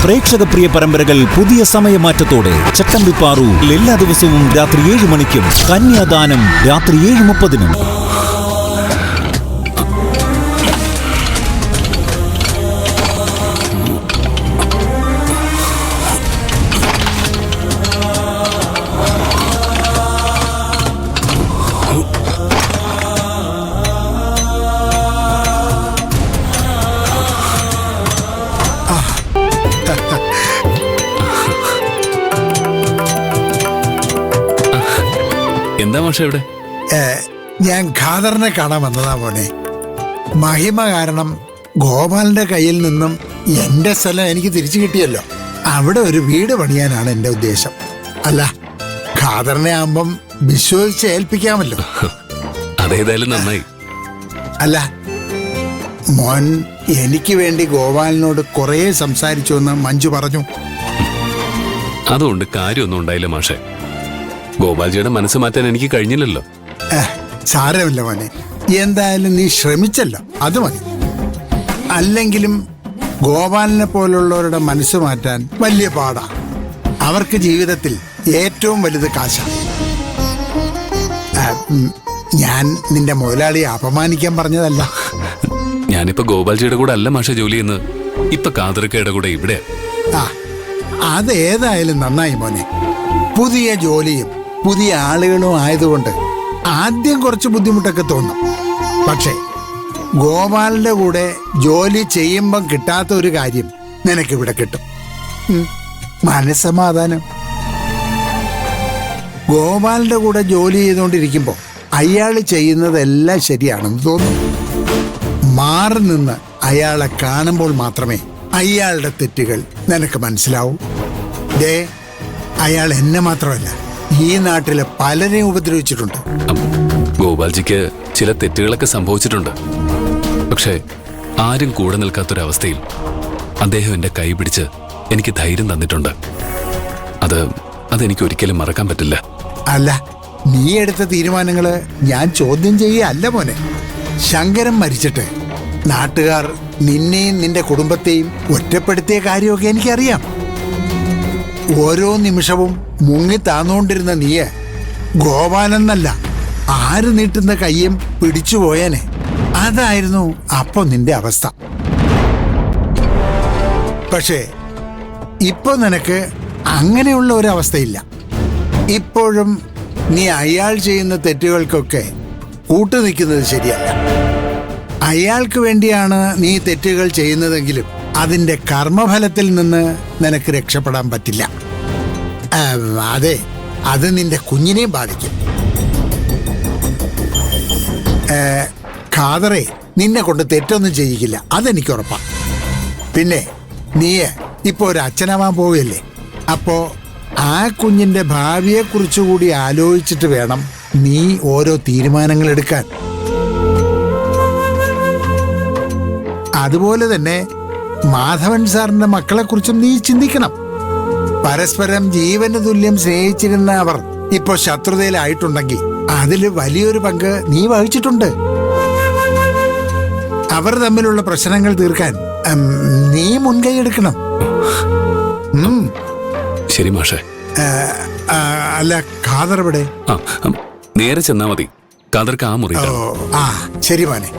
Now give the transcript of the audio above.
പ്രേക്ഷക പ്രിയ പരമ്പരകൾ പുതിയ സമയമാറ്റത്തോടെ ചട്ടമ്പിപ്പാറു എല്ലാ ദിവസവും രാത്രി 7 മണിക്കും കന്യാദാനം രാത്രി 7:30-നും. എന്താ മാഷെ ഇവിടെ? ഞാൻ ഖാദറിനെ കാണാൻ വന്നതാ മോനെ. മഹിമ കാരണം ഗോപാലിന്റെ കയ്യിൽ നിന്നും എന്റെ സ്ഥലം എനിക്ക് തിരിച്ചു കിട്ടിയല്ലോ. അവിടെ ഒരു വീട് പണിയാനാണ് എന്റെ ഉദ്ദേശം. അല്ല, ഖാദറിനെ ആകുമ്പം വിശ്വസിച്ച് ഏൽപ്പിക്കാമല്ലോ. അതേതായാലും നന്നായി. അല്ല മോൻ എനിക്ക് വേണ്ടി ഗോപാലിനോട് കുറെ സംസാരിച്ചു എന്ന് മഞ്ജു പറഞ്ഞു. അതുകൊണ്ട് കാര്യമൊന്നും ഉണ്ടായില്ല മാഷെ. ഗോപാൽജിയുടെ മനസ്സ് മാറ്റാൻ എനിക്ക് കഴിഞ്ഞില്ലല്ലോ. സാരമില്ല മോനെ, എന്തായാലും നീ ശ്രമിച്ചല്ലോ, അത് മതി. അല്ലെങ്കിലും ഗോപാലിനെ പോലുള്ളവരുടെ മനസ്സ് മാറ്റാൻ വലിയ പാടാ. അവർക്ക് ജീവിതത്തിൽ ഏറ്റവും വലുത് കാശാണ്. ഞാൻ നിന്റെ മുതലാളിയെ അപമാനിക്കാൻ പറഞ്ഞതല്ല. ഞാനിപ്പോ ഗോപാൽജിയുടെ കൂടെ അല്ല മാഷെ ജോലി ചെയ്യുന്നത്. ഇപ്പൊ കാതർക്കയുടെ കൂടെ ഇവിടെ. അത് ഏതായാലും നന്നായി മോനെ. പുതിയ ജോലിയും പുതിയ ആളുകളും ആയതുകൊണ്ട് ആദ്യം കുറച്ച് ബുദ്ധിമുട്ടൊക്കെ തോന്നും. പക്ഷേ ഗോപാലിന്റെ കൂടെ ജോലി ചെയ്യുമ്പം കിട്ടാത്ത ഒരു കാര്യം നിനക്കിവിടെ കിട്ടും. മനസ്സമാധാനം. ഗോപാലിന്റെ കൂടെ ജോലി ചെയ്തുകൊണ്ടിരിക്കുമ്പോ അയാൾ ചെയ്യുന്നതെല്ലാം ശരിയാണെന്ന് തോന്നും. മാറി നിന്ന് അയാളെ കാണുമ്പോൾ മാത്രമേ അയാളുടെ തെറ്റുകൾ നിനക്ക് മനസ്സിലാവൂ. ദേ, അയാൾ എന്നെ മാത്രമല്ല ഈ നാട്ടിലെ പലരെയും ഉപദ്രവിച്ചിട്ടുണ്ട്. ഗോപാൽജിക്ക് ചില തെറ്റുകളൊക്കെ സംഭവിച്ചിട്ടുണ്ട്. പക്ഷേ ആരും കൂടെ നിൽക്കാത്തൊരവസ്ഥയിൽ അദ്ദേഹം എന്റെ കൈ പിടിച്ച് എനിക്ക് ധൈര്യം തന്നിട്ടുണ്ട്. അതെനിക്ക് ഒരിക്കലും മറക്കാൻ പറ്റില്ല. അല്ല, നീ എടുത്ത തീരുമാനങ്ങള് ഞാൻ ചോദ്യം ചെയ്യല്ല മോനെ. ശങ്കരൻ മരിച്ചിട്ട് നാട്ടുകാർ നിന്നെയും നിന്റെ കുടുംബത്തെയും ഒറ്റപ്പെടുത്തിയ കാര്യമൊക്കെ എനിക്കറിയാം. ഓരോ നിമിഷവും മുങ്ങി താന്നുകൊണ്ടിരുന്ന നീയെ ഗോപാലെന്നല്ല ആര് നീട്ടുന്ന കയ്യും പിടിച്ചുപോയേനെ. അതായിരുന്നു അപ്പൊ നിന്റെ അവസ്ഥ. പക്ഷേ ഇപ്പൊ നിനക്ക് അങ്ങനെയുള്ള ഒരവസ്ഥയില്ല. ഇപ്പോഴും നീ അയാൾ ചെയ്യുന്ന തെറ്റുകൾക്കൊക്കെ കൂട്ടു നിൽക്കുന്നത് ശരിയല്ല. അയാൾക്ക് വേണ്ടിയാണ് നീ തെറ്റുകൾ ചെയ്യുന്നതെങ്കിലും അതിന്റെ കർമ്മഫലത്തിൽ നിന്ന് നിനക്ക് രക്ഷപ്പെടാൻ പറ്റില്ല. അതെ, അത് നിന്റെ കുഞ്ഞിനെയും ബാധിക്കും. ഖാദറെ നിന്നെ കൊണ്ട് തെറ്റൊന്നും ചെയ്യിക്കില്ല, അതെനിക്ക് ഉറപ്പാ. പിന്നെ നീ ഇപ്പൊ ഒരു അച്ഛനാവാൻ പോവുകയല്ലേ. അപ്പോ ആ കുഞ്ഞിന്റെ ഭാവിയെ കുറിച്ചുകൂടി ആലോചിച്ചിട്ട് വേണം നീ ഓരോ തീരുമാനങ്ങൾ എടുക്കാൻ. അതുപോലെ തന്നെ മാധവൻ സാറിന്റെ മക്കളെ കുറിച്ചും നീ ചിന്തിക്കണം. പരസ്പരം ജീവന് തുല്യം സ്നേഹിച്ചിരുന്ന അവർ ഇപ്പൊ ശത്രുതയിലായിട്ടുണ്ടെങ്കിൽ അതില് വലിയൊരു പങ്ക് നീ വഹിച്ചിട്ടുണ്ട്. അവർ തമ്മിലുള്ള പ്രശ്നങ്ങൾ തീർക്കാൻ നീ മുൻകൈ എടുക്കണം. ശരി മാഷെ. അല്ല, ഖാദർ ഇവിടെ? നേരെ ചെന്നാ മതി. ഖാദർക്ക് ആ മുറി. ശരി മോനെ.